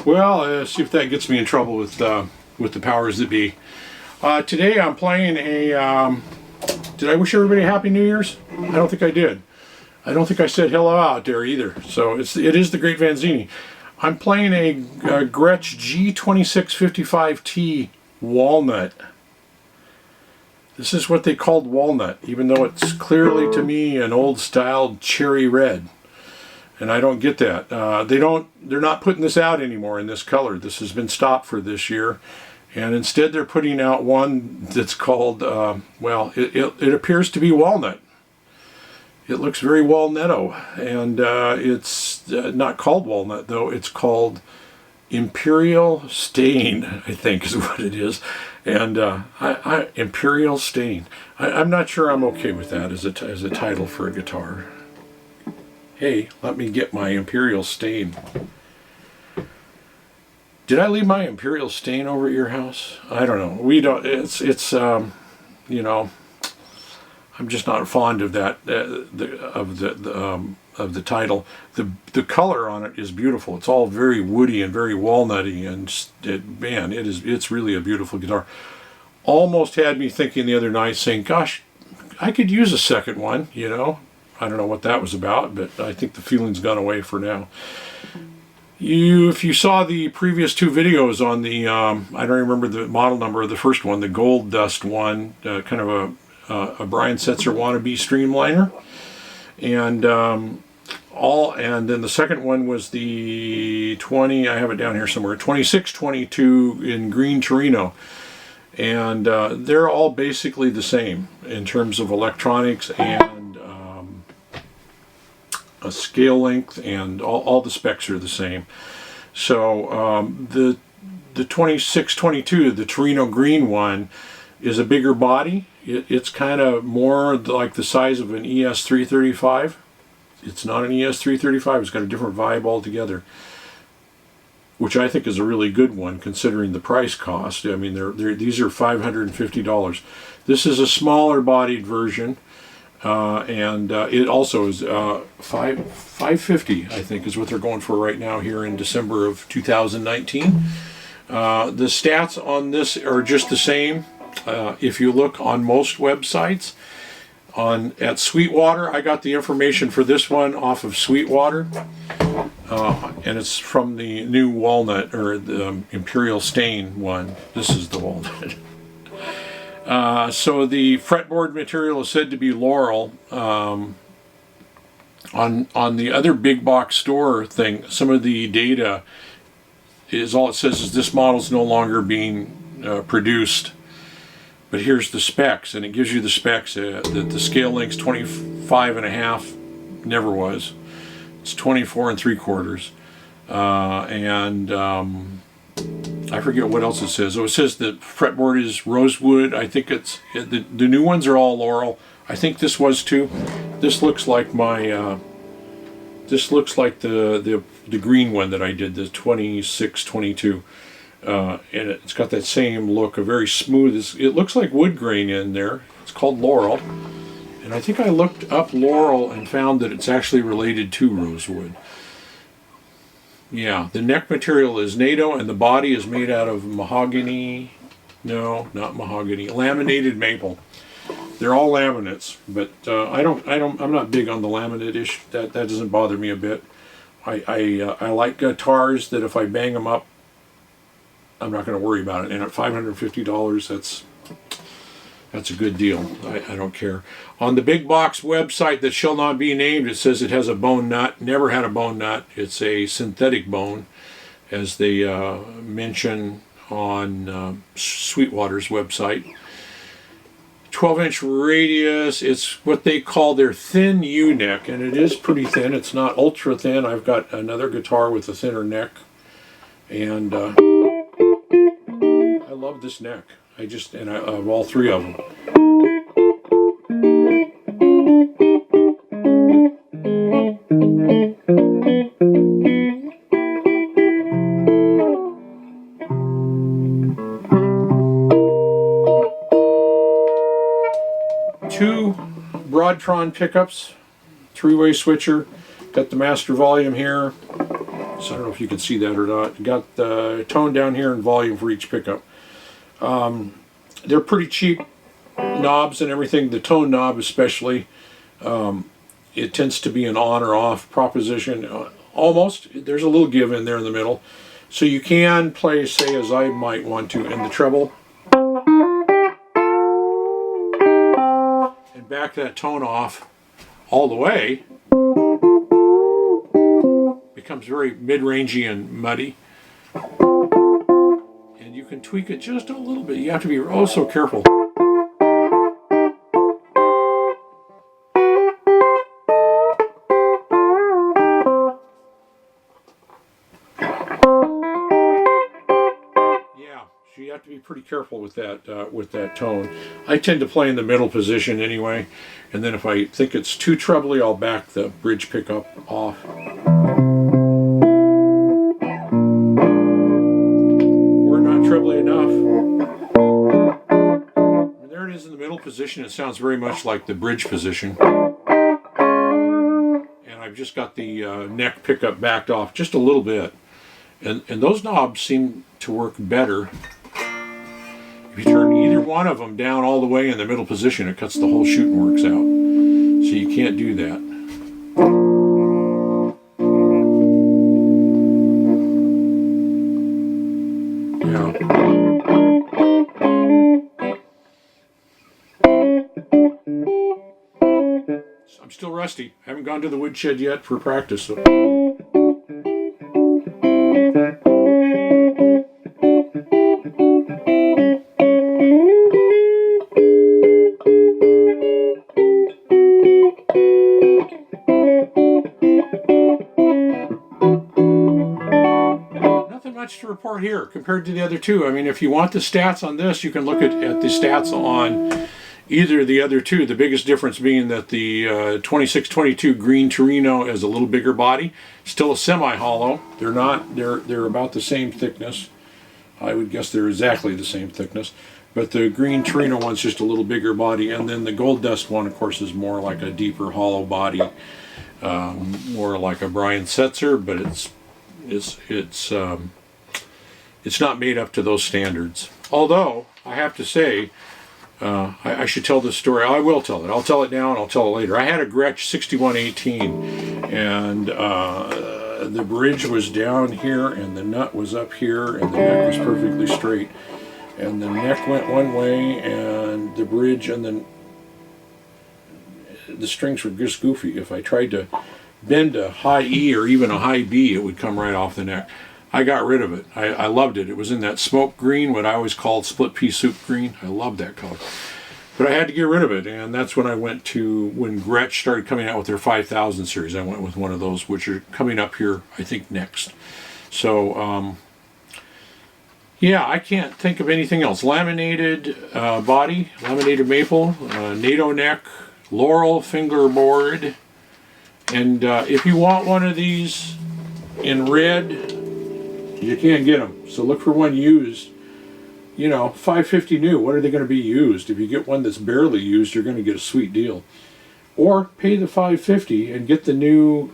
Well, see if that gets me in trouble with the powers that be. Today I'm playing a. Did I wish everybody a Happy New Year's? I don't think I did. I don't think I said hello out there either. So it is the Great Vanzini. I'm playing a Gretsch G2655T Walnut. This is what they called walnut, even though it's clearly to me an old-style cherry red. And I don't get that. They're not putting this out anymore in this color. This has been stopped for this year. And instead they're putting out one that's called, well, it appears to be walnut. It looks very walnutto. And it's not called walnut, though. It's called Imperial Stain, I think is what it is. And Imperial Stain. I'm not sure I'm okay with that as a title for a guitar. Hey, let me get my Imperial Stain. Did I leave my Imperial Stain over at your house? I don't know. We don't. It's you know, I'm just not fond of that of the title. The color on it is beautiful. It's all very woody and very walnutty, and man, it's really a beautiful guitar. Almost had me thinking the other night, saying, "Gosh, I could use a second one." You know. I don't know what that was about, but I think the feeling's gone away for now. If you saw the previous two videos on the, I don't remember the model number of the first one, the Gold Dust one, kind of a Brian Setzer wannabe Streamliner, and then the second one was the 20. I have it down here somewhere, 2622 in green Torino, and they're all basically the same in terms of electronics and a scale length, and all the specs are the same. So the 2622, the Torino green one, is a bigger body. It's kind of more like the size of an ES335. It's not an ES335. It's got a different vibe altogether, which I think is a really good one considering the price cost. I mean, these are $550. This is a smaller bodied version. And it also is $550, I think, is what they're going for right now here in December of 2019. The stats on this are just the same. If you look on most websites, at Sweetwater, I got the information for this one off of Sweetwater, and it's from the new Walnut, or the Imperial Stain one. This is the Walnut. So the fretboard material is said to be Laurel. On the other big box store thing, some of the data is all it says is this model is no longer being produced. But here's the specs, and it gives you the specs. The scale length's 25.5, never was. It's 24 3/4, and I forget what else it says. Oh, it says the fretboard is rosewood. I think it's the new ones are all Laurel. I think this was too. This looks like my. This looks like the green one that I did, the 2622, and it's got that same look, a very smooth. It looks like wood grain in there. It's called Laurel, and I think I looked up Laurel and found that it's actually related to rosewood. Yeah, the neck material is NATO, and the body is made out of mahogany. No, not mahogany. Laminated maple. They're all laminates, but I'm not big on the laminate-ish. That doesn't bother me a bit. I like guitars that if I bang them up, I'm not going to worry about it. And at $550, that's a good deal. I don't care. On the big box website that shall not be named, it says it has a bone nut. Never had a bone nut. It's a synthetic bone, as they mention on Sweetwater's website. 12-inch radius. It's what they call their thin U-neck, and it is pretty thin. It's not ultra thin. I've got another guitar with a thinner neck, and I love this neck. I of all three of them. Two Broadtron pickups, three-way switcher, got the master volume here, So I don't know if you can see that or not. Got the tone down here and volume for each pickup. They're pretty cheap knobs and everything. The tone knob especially, it tends to be an on or off proposition. Almost. There's a little give in there in the middle. So you can play, say, as I might want to, in the treble. And back that tone off all the way. Becomes very mid-rangey and muddy. And you can tweak it just a little bit. You have to be oh so careful. So you have to be pretty careful with that tone. I tend to play in the middle position anyway, and then if I think it's too trebly, I'll back the bridge pickup off. Or not trebly enough. And there it is in the middle position. It sounds very much like the bridge position. And I've just got the neck pickup backed off just a little bit. And those knobs seem to work better. If you turn either one of them down all the way in the middle position, it cuts the whole shoot and works out. So you can't do that. Yeah. I'm still rusty. I haven't gone to the woodshed yet for practice. So. To report here compared to the other two. I mean, if you want the stats on this, you can look at the stats on either of the other two. The biggest difference being that the 2622 Green Torino is a little bigger body, still a semi-hollow. They're about the same thickness. I would guess they're exactly the same thickness. But the Green Torino one's just a little bigger body, and then the Gold Dust one, of course, is more like a deeper hollow body, more like a Brian Setzer, but it's not made up to those standards. Although, I have to say, I should tell this story. I will tell it. I'll tell it now and I'll tell it later. I had a Gretsch 6118, and the bridge was down here and the nut was up here and the neck was perfectly straight. And the neck went one way and the bridge, and then the strings were just goofy. If I tried to bend a high E or even a high B, it would come right off the neck. I got rid of it. I loved it. It was in that smoke green, what I always called split pea soup green. I loved that color. But I had to get rid of it, and that's when I went to, when Gretsch started coming out with their 5000 series, I went with one of those, which are coming up here, I think, next. So, yeah, I can't think of anything else. Laminated body, laminated maple, NATO neck, laurel fingerboard. And if you want one of these in red, you can't get them. So look for one used. You know, $550 new. What are they going to be used? If you get one that's barely used, you're going to get a sweet deal. Or pay the $550 and get the new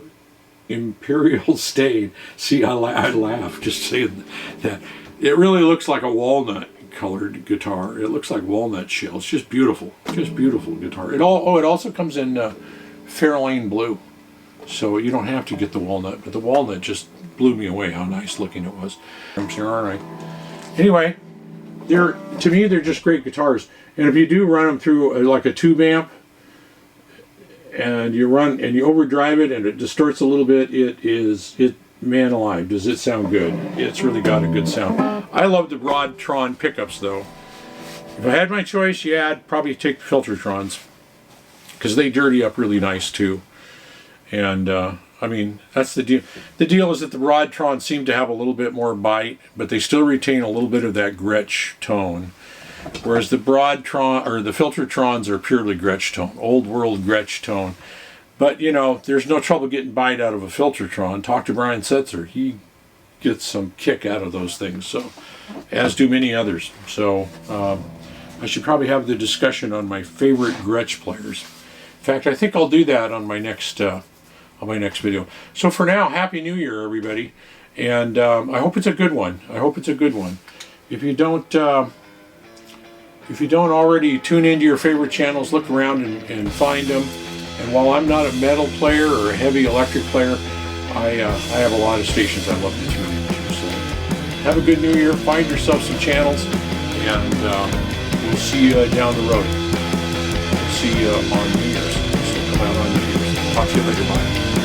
Imperial Stain. See, I laugh just saying that. It really looks like a walnut colored guitar. It looks like walnut shell. It's just beautiful. Just beautiful guitar. It also comes in Fairlane blue. So you don't have to get the walnut, but the walnut just blew me away how nice looking it was. I'm sure, aren't I? Anyway, to me they're just great guitars. And if you do run them through like a tube amp, and you overdrive it and it distorts a little bit, man alive, does it sound good. It's really got a good sound. I love the Broadtron pickups though. If I had my choice, yeah, I'd probably take the Filtertrons, because they dirty up really nice too. And I mean, that's the deal. The deal is that the Broadtrons seem to have a little bit more bite, but they still retain a little bit of that Gretsch tone. Whereas the Broadtron, or the Filtertrons, are purely Gretsch tone, old world Gretsch tone. But you know, there's no trouble getting bite out of a Filtertron. Talk to Brian Setzer; he gets some kick out of those things. So, as do many others. So, I should probably have the discussion on my favorite Gretsch players. In fact, I think I'll do that on my next on my next video. So for now, Happy New Year, everybody. And I hope it's a good one. I hope it's a good one. If you don't already tune into your favorite channels, look around and find them. And while I'm not a metal player or a heavy electric player, I have a lot of stations I love to tune into. So have a good New Year. Find yourself some channels, and we'll see you down the road. We'll see you on New Year's. So come out on New Year's. Talk to you later. Bye.